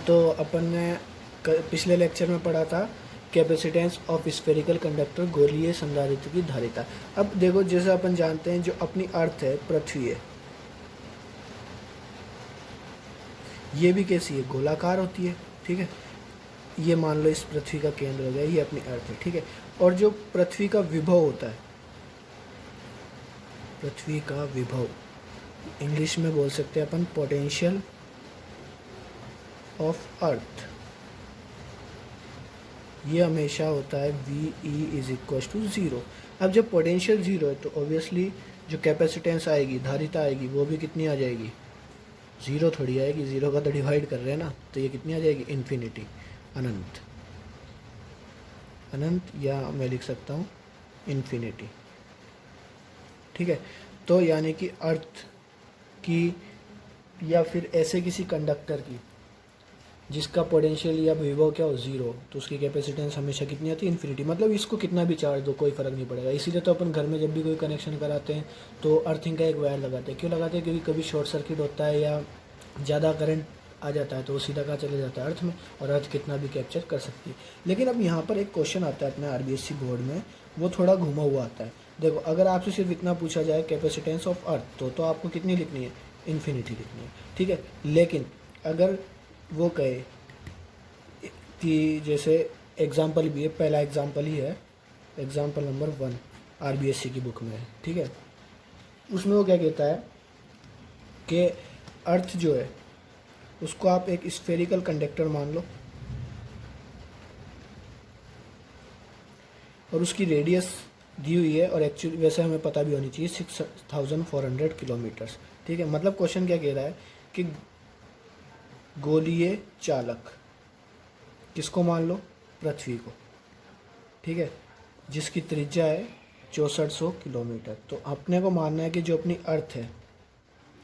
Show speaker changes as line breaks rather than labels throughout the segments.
तो अपन ने पिछले लेक्चर में पढ़ा था कैपेसिटेंस ऑफ स्फेरिकल कंडक्टर, गोलीय संधारित्र की धारिता। अब देखो, जैसे अपन जानते हैं जो अपनी अर्थ है, पृथ्वी है, ये भी कैसी है, गोलाकार होती है। ठीक है, ये मान लो इस पृथ्वी का केंद्र हो गया, ये अपनी अर्थ है। ठीक है, और जो पृथ्वी का विभव होता है, पृथ्वी का विभव इंग्लिश में बोल सकते हैं अपन पोटेंशियल ऑफ अर्थ, ये हमेशा होता है VE=0। अब जब पोटेंशियल ज़ीरो है तो ऑब्वियसली जो कैपेसिटेंस आएगी, धारिता आएगी, वो भी कितनी आ जाएगी, ज़ीरो थोड़ी आएगी, ज़ीरो का तो डिवाइड कर रहे हैं ना, तो ये कितनी आ जाएगी, इन्फिनिटी, अनंत। अनंत, या मैं लिख सकता हूँ इन्फिनिटी। ठीक है, तो यानी कि अर्थ की या फिर ऐसे किसी कंडक्टर की जिसका पोटेंशियल या विभव क्या हो, ज़ीरो, तो उसकी कैपेसिटेंस हमेशा कितनी आती है, इन्फिनिटी। मतलब इसको कितना भी चार्ज दो कोई फ़र्क नहीं पड़ेगा। इसीलिए तो अपन घर में जब भी कोई कनेक्शन कराते हैं तो अर्थिंग का एक वायर लगाते हैं। क्यों लगाते हैं, क्योंकि कभी शॉर्ट सर्किट होता है या ज़्यादा करंट आ जाता है तो वो सीधा कहाँ चले जाता है, अर्थ में, और अर्थ कितना भी कैप्चर कर सकती है। लेकिन अब यहाँ पर एक क्वेश्चन आता है अपने RBSc बोर्ड में, वो थोड़ा घुमा हुआ आता है। देखो, अगर आपसे सिर्फ इतना पूछा जाए कैपेसिटेंस ऑफ अर्थ, तो आपको कितनी लिखनी है, इन्फिनिटी लिखनी है। ठीक है, लेकिन अगर वो कहे कि जैसे एग्जाम्पल भी है, पहला एग्जाम्पल ही है, एग्जाम्पल नंबर 1 RBSc की बुक में है। ठीक है, उसमें वो क्या कहता है कि अर्थ जो है उसको आप एक स्फेरिकल कंडक्टर मान लो, और उसकी रेडियस दी हुई है, और एक्चुअली वैसे हमें पता भी होनी चाहिए 6400 किलोमीटर्स। ठीक है, मतलब क्वेश्चन क्या कह रहा है कि गोलीय चालक किसको मान लो, पृथ्वी को। ठीक है, जिसकी त्रिज्या है 6400 किलोमीटर। तो अपने को मानना है कि जो अपनी अर्थ है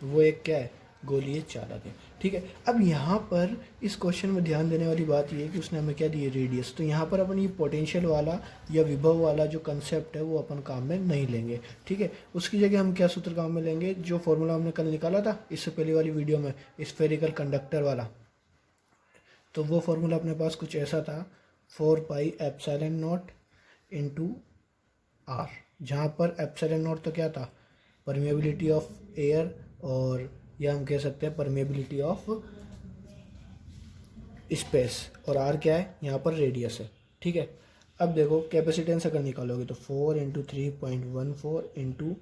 वो एक क्या है, गोलीय चालक है। ठीक है, अब यहाँ पर इस क्वेश्चन में ध्यान देने वाली बात ये है कि उसने हमें क्या दी है, रेडियस। तो यहाँ पर अपन ये पोटेंशियल वाला या विभव वाला जो कंसेप्ट है वो अपन काम में नहीं लेंगे। ठीक है, उसकी जगह हम क्या सूत्र काम में लेंगे, जो फॉर्मूला हमने कल निकाला था इससे पहले वाली वीडियो में, स्फेरिकल कंडक्टर वाला। तो वो फॉर्मूला अपने पास कुछ ऐसा था, 4πε0 इंटू आर, जहाँ पर ε0 तो क्या था, परमेबिलिटी ऑफ एयर, और या हम कह सकते हैं परमेबिलिटी ऑफ स्पेस, और आर क्या है, यहाँ पर रेडियस है। ठीक है, अब देखो कैपेसिटेंस अगर निकालोगे तो 4 इंटू 3.14 इंटू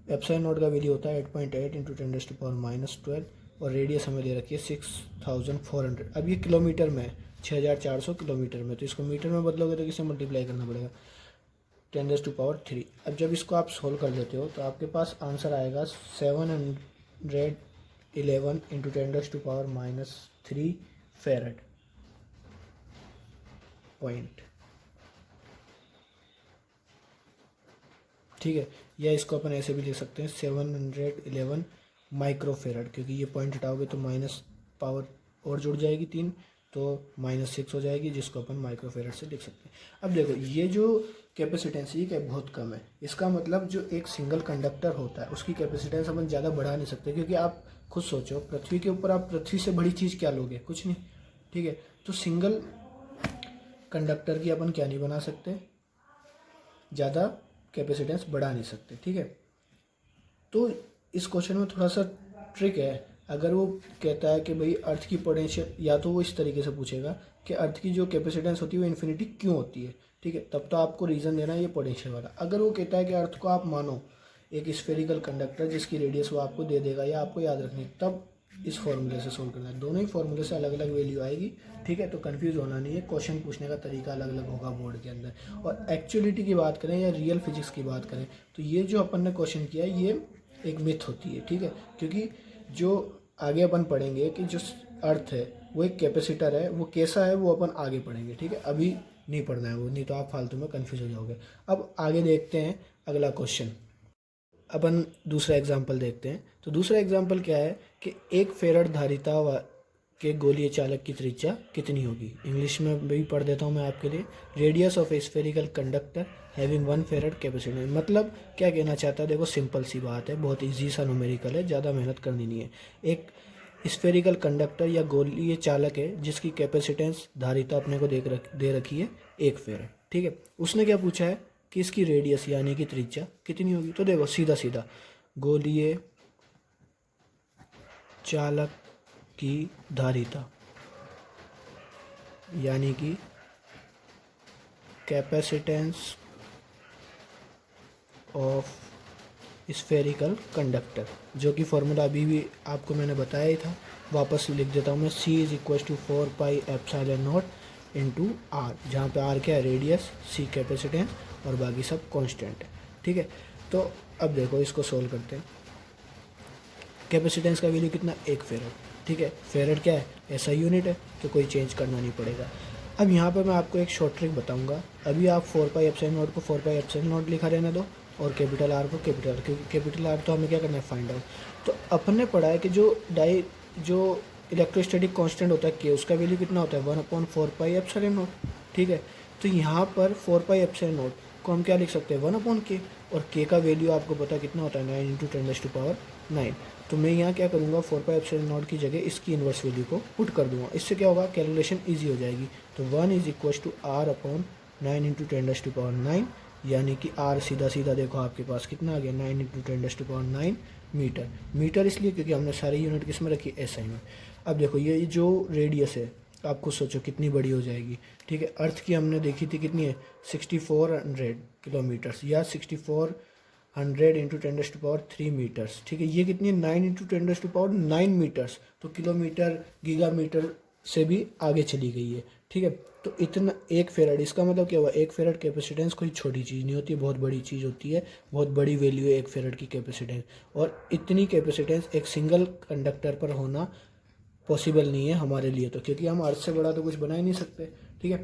ε0 का वैल्यू होता है 8.8 इंटू 10⁻12, और रेडियस हमें दे रखी है 6400। अब ये किलोमीटर में है, 6400 किलोमीटर में, तो इसको मीटर में बदलोगे तो किसे मल्टीप्लाई करना पड़ेगा, 10⁻3। अब जब इसको आप सोल्व कर लेते हो तो आपके पास आंसर आएगा 711 इंटू 10⁻³ फेरेड पॉइंट। ठीक है, या इसको अपन ऐसे भी लिख सकते हैं 711 माइक्रोफेरेड, क्योंकि ये पॉइंट हटाओगे तो माइनस पावर और जुड़ जाएगी 3, तो -6 हो जाएगी, जिसको अपन माइक्रोफेरेड से लिख सकते हैं। अब देखो, ये जो कैपेसिटेंस ये क्या बहुत कम है। इसका मतलब जो एक सिंगल कंडक्टर होता है उसकी कैपेसिटेंस अपन ज़्यादा बढ़ा नहीं सकते, क्योंकि आप खुद सोचो, पृथ्वी के ऊपर आप पृथ्वी से बड़ी चीज़ क्या लोगे, कुछ नहीं। ठीक है, तो सिंगल कंडक्टर की अपन क्या नहीं बना सकते, ज़्यादा कैपेसिटेंस बढ़ा नहीं सकते। ठीक है, तो इस क्वेश्चन में थोड़ा सा ट्रिक है। अगर वो कहता है कि भाई अर्थ की पोटेंशियल, या तो वो इस तरीके से पूछेगा कि अर्थ की जो कैपेसिटेंस होती है वो इन्फिनिटी क्यों होती है। ठीक है, तब तो आपको रीज़न देना है ये पोटेंशियल वाला। अगर वो कहता है कि अर्थ को आप मानो एक स्फेरिकल कंडक्टर जिसकी रेडियस वो आपको दे देगा या आपको याद रखनी, तब इस फॉर्मूले से सोल्व करना है। दोनों ही फॉर्मूले से अलग अलग वैल्यू आएगी। ठीक है, तो कंफ्यूज होना नहीं है, क्वेश्चन पूछने का तरीका अलग अलग होगा बोर्ड के अंदर। और एक्चुअलिटी की बात करें या रियल फिजिक्स की बात करें तो ये जो अपन ने क्वेश्चन किया ये एक मिथ होती है। ठीक है, क्योंकि जो आगे अपन पढ़ेंगे कि जो अर्थ है वो एक कैपेसिटर है, वो कैसा है वो अपन आगे पढ़ेंगे। ठीक है, अभी नहीं पढ़ना है वो, नहीं तो आप फालतू में कंफ्यूज हो जाओगे। अब आगे देखते हैं अगला क्वेश्चन। अपन दूसरा एग्जाम्पल देखते हैं। तो दूसरा एग्जाम्पल क्या है कि एक फेरड धारिता के गोलीय चालक की त्रिज्या कितनी होगी। इंग्लिश में भी पढ़ देता हूँ मैं आपके लिए। Radius of A spherical conductor having 1 farad capacity. मतलब क्या कहना चाहता है, देखो सिंपल सी बात है, बहुत इजी सा न्यूमेरिकल है, ज़्यादा मेहनत करनी नहीं है। एक स्फेरिकल कंडक्टर या गोलीय चालक है जिसकी कैपेसिटेंस धारिता अपने को दे रखी है 1 फेरेड। ठीक है, उसने क्या पूछा है कि इसकी रेडियस यानी कि त्रिज्या कितनी होगी। तो देखो सीधा सीधा गोलीय चालक की धारिता यानी कि कैपेसिटेंस ऑफ स्फेरिकल कंडक्टर, जो कि फॉर्मूला अभी भी आपको मैंने बताया ही था, वापस लिख देता हूँ मैं। C is equal to 4πε0 into r, जहाँ पे आर क्या है रेडियस, C कैपेसिटेंस और बाकी सब कांस्टेंट है। ठीक है, तो अब देखो इसको सोल्व करते हैं। कैपेसिटेंस का वैल्यू कितना 1 फेरेड। ठीक है, फेरेड क्या है ऐसा यूनिट है तो कोई चेंज करना नहीं पड़ेगा। अब यहाँ पर मैं आपको एक शॉर्ट ट्रिक बताऊँगा। अभी आप 4πε0 को 4πε0 लिखा रहने दो और कैपिटल आर को कैपिटल आर, क्योंकि कैपिटल आर तो हमें क्या करना है फाइंड आउट। तो अपन ने पढ़ा है कि जो इलेक्ट्रोस्टैटिक कांस्टेंट होता है के, उसका वैल्यू कितना होता है 1/4πε0। ठीक है, तो यहाँ पर 4πε0 को हम क्या लिख सकते हैं 1/k, और के का वैल्यू आपको पता कितना होता है 9 × 10⁹। तो मैं यहाँ क्या करूँगा 4πε0 की जगह इसकी इन्वर्स वैल्यू को पुट कर दूंगा। इससे क्या होगा कैलकुलेशन ईजी हो जाएगी। तो 1 इज इक्वल टू R/9 × 10⁹, यानी कि R सीधा सीधा देखो आपके पास कितना आ गया 9 × 10⁹ मीटर। मीटर इसलिए क्योंकि हमने सारी यूनिट किस में रखी एसआई में। अब देखो ये जो रेडियस है आप खुद सोचो कितनी बड़ी हो जाएगी। ठीक है, अर्थ की हमने देखी थी कितनी है 6400 किलोमीटर्स या 6400 × 10⁻³ मीटर्स। ठीक है, ये कितनी है 9 × 10⁹ मीटर्स, तो किलोमीटर गीगामीटर से भी आगे चली गई है। ठीक है, तो इतना 1 फेरेड, इसका मतलब क्या हुआ 1 फेरेड कैपेसिटेंस कोई छोटी चीज़ नहीं होती, बहुत बड़ी चीज़ होती है, बहुत बड़ी वैल्यू है 1 फेरेड की कैपेसिटेंस। और इतनी कैपेसिटेंस एक सिंगल कंडक्टर पर होना पॉसिबल नहीं है हमारे लिए, तो क्योंकि हम अर्थ से बड़ा तो कुछ बना ही नहीं सकते। ठीक है,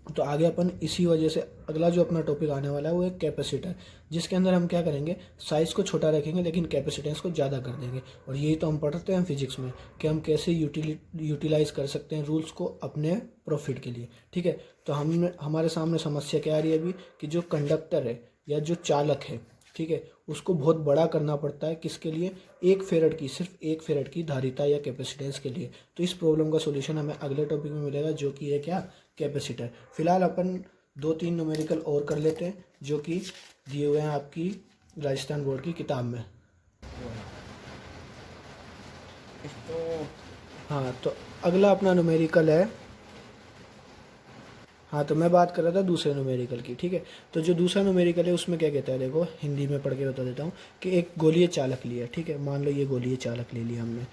तो आगे अपन इसी वजह से अगला जो अपना टॉपिक आने वाला है वो एक कैपेसिटर, जिसके अंदर हम क्या करेंगे साइज़ को छोटा रखेंगे लेकिन कैपेसिटेंस को ज़्यादा कर देंगे। और यही तो हम पढ़ते हैं फिजिक्स में कि हम कैसे यूटिलाइज कर सकते हैं रूल्स को अपने प्रॉफिट के लिए। ठीक है, तो हमारे सामने समस्या क्या आ रही है अभी कि जो कंडक्टर है या जो चालक है, ठीक है, उसको बहुत बड़ा करना पड़ता है किसके लिए 1 फेरेड की, सिर्फ 1 फेरेड की धारिता या कैपेसिटेंस के लिए। तो इस प्रॉब्लम का सॉल्यूशन हमें अगले टॉपिक में मिलेगा जो कि है क्या कैपेसिटर। फिलहाल अपन 2-3 न्यूमेरिकल और कर लेते हैं जो कि दिए हुए हैं आपकी राजस्थान बोर्ड की किताब में। हाँ, तो अगला अपना न्यूमेरिकल है, हाँ तो मैं बात कर रहा था दूसरे न्यूमेरिकल की। ठीक है, तो जो दूसरा न्यूमेरिकल है उसमें क्या कहता है देखो हिंदी में पढ़ के बता देता हूँ कि एक गोलीय चालक लिया। ठीक है, मान लो ये गोलीय चालक ले लिया हमने।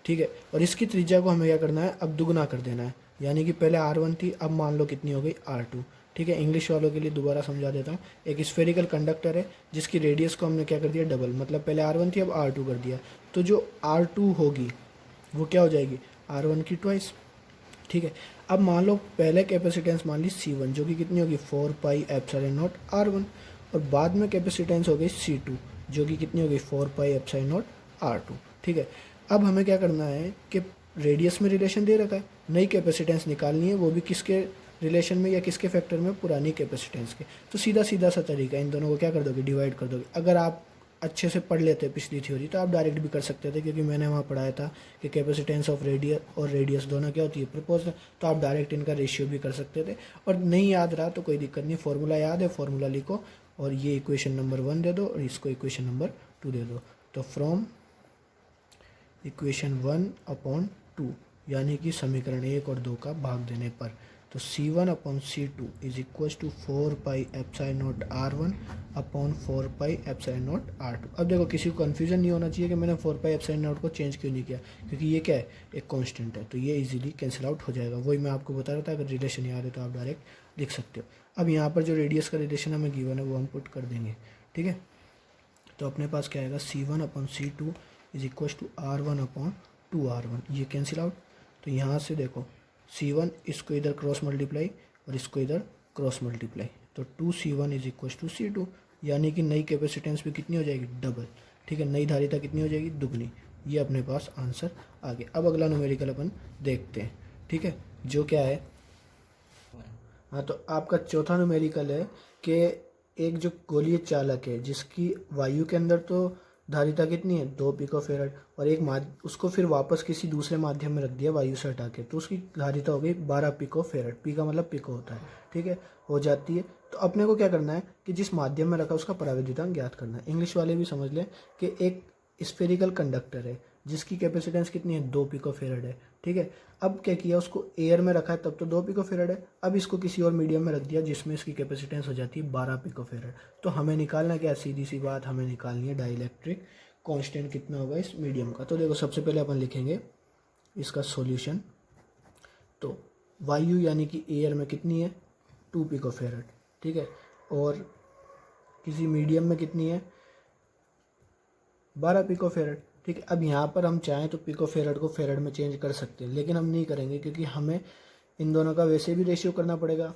ठीक है, और इसकी त्रिज्या को हमें क्या करना है अब दुगना कर देना है, यानी कि पहले R1 थी अब मान लो कितनी हो गई R2। ठीक है, इंग्लिश वालों के लिए दोबारा समझा देता हूँ। एक स्फेरिकल कंडक्टर है जिसकी रेडियस को हमने क्या कर दिया डबल, मतलब पहले R1 थी अब R2 कर दिया। तो जो R2 होगी वो क्या हो जाएगी R1 की ट्वाइस। ठीक है, अब मान लो पहले कैपेसिटेंस मान ली C1 जो कि कितनी होगी 4πε0 R1, और बाद में कैपेसिटेंस हो गई C2 जो कि कितनी होगी 4πε0 R2। ठीक है, अब हमें क्या करना है कि रेडियस में रिलेशन दे रखा है, नई कैपेसिटेंस निकालनी है, वो भी किसके रिलेशन में या किसके फैक्टर में पुरानी कैपेसिटेंस के। तो सीधा सीधा सा तरीका, इन दोनों को क्या कर दोगे डिवाइड कर दोगे। अगर आप अच्छे से पढ़ लेते पिछली थ्योरी तो आप डायरेक्ट भी कर सकते थे, क्योंकि मैंने वहाँ पढ़ाया था कि कैपेसिटेंस ऑफ रेडियस और रेडियस दोनों क्या होती है प्रोपोर्शनल, तो आप डायरेक्ट इनका रेशियो भी कर सकते थे। और नहीं याद रहा तो कोई दिक्कत नहीं, फार्मूला याद है फार्मूला लिखो और ये इक्वेशन नंबर 1 दे दो और इसको इक्वेशन नंबर 2 दे दो। तो फ्रॉम इक्वेशन 1/2 यानी कि समीकरण 1 और 2 का भाग देने पर, तो C1/C2 is equal to 4πε0 R1 upon 4πε0 R2। अब देखो किसी को कन्फ्यूजन नहीं होना चाहिए कि मैंने 4πε0 को चेंज क्यों नहीं किया, क्योंकि ये क्या है एक कांस्टेंट है, तो ये इजीली कैंसिल आउट हो जाएगा। वही मैं आपको बता रहा था, अगर रिलेशन याद है तो आप डायरेक्ट लिख सकते हो। अब यहाँ पर जो रेडियस का रिलेशन हमें गिवन है वो हम पुट कर देंगे। ठीक है, तो अपने पास क्या आएगा C1/C2 is equal to R1/2R1, ये कैंसिल आउट। तो यहाँ से देखो C1 इसको इधर क्रॉस मल्टीप्लाई और इसको इधर क्रॉस मल्टीप्लाई, तो 2C1 is equal to C2, यानी कि नई कैपेसिटेंस भी कितनी हो जाएगी डबल। ठीक है, नई धारिता कितनी हो जाएगी दुगनी। ये अपने पास आंसर आ गया। अब अगला न्यूमेरिकल अपन देखते हैं। ठीक है, जो क्या है, हाँ तो आपका चौथा न्यूमेरिकल है कि एक जो गोलीय चालक है जिसकी वायु के अंदर तो धारिता कितनी है 2 पिकोफेरेड, और उसको फिर वापस किसी दूसरे माध्यम में रख दिया वायु से हटा के, तो उसकी धारिता हो गई 12 पिकोफेरेड। पी का मतलब पिको होता है, ठीक है, हो जाती है। तो अपने को क्या करना है कि जिस माध्यम में रखा उसका पराविद्युतांक ज्ञात करना है। इंग्लिश वाले भी समझ लें कि एक स्फेरिकल कंडक्टर है जिसकी कैपेसिटेंस कितनी है 2 पिकोफेरेड है, ठीक है। अब क्या किया, उसको एयर में रखा है तब तो 2 पिकोफेरेड है, अब इसको किसी और मीडियम में रख दिया जिसमें इसकी कैपेसिटेंस हो जाती है 12 पिकोफेरेड। तो हमें निकालना क्या, सीधी सी बात, हमें निकालनी है डाइलेक्ट्रिक कांस्टेंट कितना होगा इस मीडियम का। तो देखो सबसे पहले अपन लिखेंगे इसका सॉल्यूशन। तो वायु यानी कि एयर में कितनी है 2 पिकोफेरेड, ठीक है, और किसी मीडियम में कितनी है 12 पिकोफेरेड, ठीक है। अब यहाँ पर हम चाहें तो पिकोफेरेड को फेरेड में चेंज कर सकते हैं, लेकिन हम नहीं करेंगे क्योंकि हमें इन दोनों का वैसे भी रेशियो करना पड़ेगा,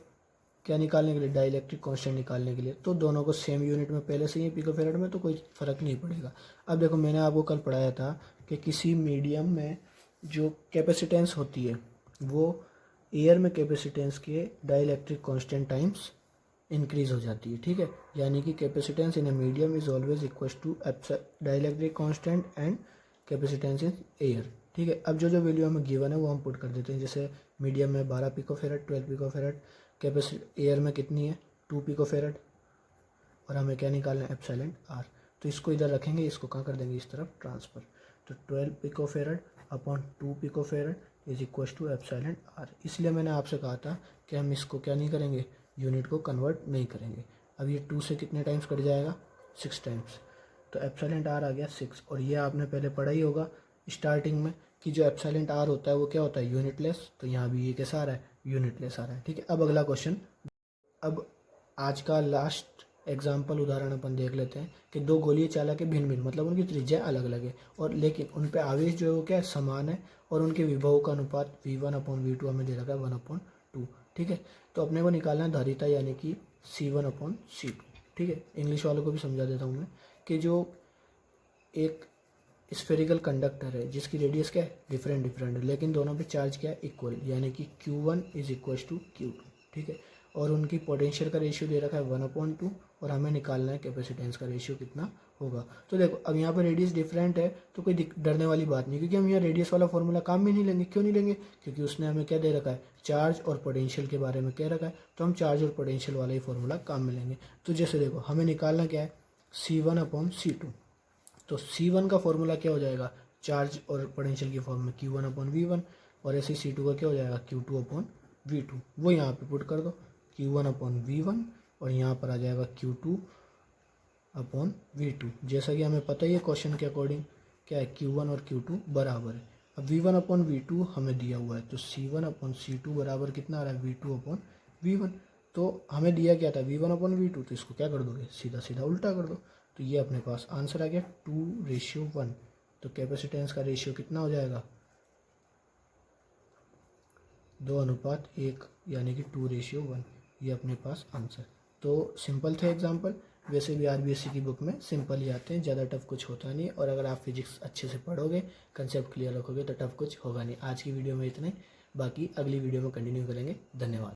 क्या निकालने के लिए, डाइलेक्ट्रिक कांस्टेंट निकालने के लिए। तो दोनों को सेम यूनिट में पहले से ही पिकोफेरेड में, तो कोई फ़र्क नहीं पड़ेगा। अब देखो मैंने आपको कल पढ़ाया था कि किसी मीडियम में जो कैपेसिटेंस होती है वो एयर में कैपेसिटेंस के डाइलेक्ट्रिक कांस्टेंट टाइम्स इंक्रीज हो जाती है, ठीक है। यानी कि capacitance in a medium is always equal to dielectric constant and capacitance in air, ठीक है। अब जो वैल्यू हमें गिवन है वो हम पुट कर देते हैं। जैसे मीडियम में 12 पिकोफेरेड, 12 पिकोफेरेड, कैपेसिटी एयर में कितनी है 2 पिकोफेरेड, और हमें क्या निकालना है एप्सिलॉन आर। तो इसको इधर रखेंगे, इसको कहाँ कर देंगे, इस तरफ ट्रांसफर। तो 12 picofarad upon 2 picofarad is equal to epsilon R. इसलिए मैंने आपसे कहा था कि हम इसको क्या नहीं करेंगे, यूनिट को कन्वर्ट नहीं करेंगे। अब ये 2 से कितने टाइम्स कट जाएगा, 6 टाइम्स। तो एप्सिलॉन आर आ गया 6। और ये आपने पहले पढ़ा ही होगा स्टार्टिंग में कि जो एप्सिलॉन आर होता है वो क्या होता है, यूनिटलेस। तो यहाँ भी ये कैसा आ रहा है, यूनिटलेस आ रहा है, ठीक है। अब अगला क्वेश्चन, अब आज का लास्ट एग्जाम्पल उदाहरण अपन देख लेते हैं कि दो गोलीय चालक है भिन्न भिन्न, मतलब उनकी त्रिज्या अलग अलग है, और लेकिन उन पे आवेश जो है वो क्या है, समान है, और उनके विभव का अनुपात V1/V2 हमें दे रखा है 1/2, ठीक है। तो अपने को निकालना है धारिता यानी कि C1/C2, ठीक है। इंग्लिश वालों को भी समझा देता हूँ मैं कि जो एक स्फेरिकल कंडक्टर है जिसकी रेडियस क्या है, डिफरेंट है, लेकिन दोनों पे चार्ज क्या है, इक्वल, यानी कि Q1 is equal to Q2, ठीक है। और उनकी पोटेंशियल का रेशियो दे रखा है 1/2, और हमें निकालना है कैपेसिटेंस का रेशियो कितना होगा। तो देखो अब यहाँ पर रेडियस डिफरेंट है तो कोई डरने वाली बात नहीं, क्योंकि हम यहाँ रेडियस वाला फॉर्मूला काम में नहीं लेंगे। क्यों नहीं लेंगे, क्योंकि उसने हमें क्या दे रखा है, चार्ज और पोटेंशियल के बारे में कह रखा है, तो हम चार्ज और पोटेंशियल वाला ही फॉर्मूला काम में लेंगे। तो जैसे देखो हमें निकालना क्या है, C1/C2। तो C1 का फॉर्मूला क्या हो जाएगा, चार्ज और पोटेंशियल की फॉर्म में Q1/V1, और ऐसे C2 का क्या हो जाएगा, Q2/V2। वो यहाँ पे पुट कर दो, Q1/V1, और यहाँ पर आ जाएगा Q2/V2। जैसा कि हमें पता ही है क्वेश्चन के अकॉर्डिंग क्या है, Q1 और Q2 बराबर है। अब V1/V2 हमें दिया हुआ है, तो C1/C2 बराबर कितना आ रहा है, V2/V1। तो हमें दिया क्या था, V1/V2, तो इसको क्या कर दोगे, सीधा सीधा उल्टा कर दो। तो ये अपने पास आंसर आ गया 2:1। तो कैपेसिटेंस का रेशियो कितना हो जाएगा, 2:1, यानी कि 2:1। ये अपने पास आंसर। तो सिंपल थे एग्जाम्पल, वैसे भी आरबीएससी की बुक में सिंपल ही आते हैं, ज़्यादा टफ कुछ होता नहीं। और अगर आप फिजिक्स अच्छे से पढ़ोगे, कंसेप्ट क्लियर रखोगे, तो टफ कुछ होगा नहीं। आज की वीडियो में इतना ही, बाकी अगली वीडियो में कंटिन्यू करेंगे। धन्यवाद।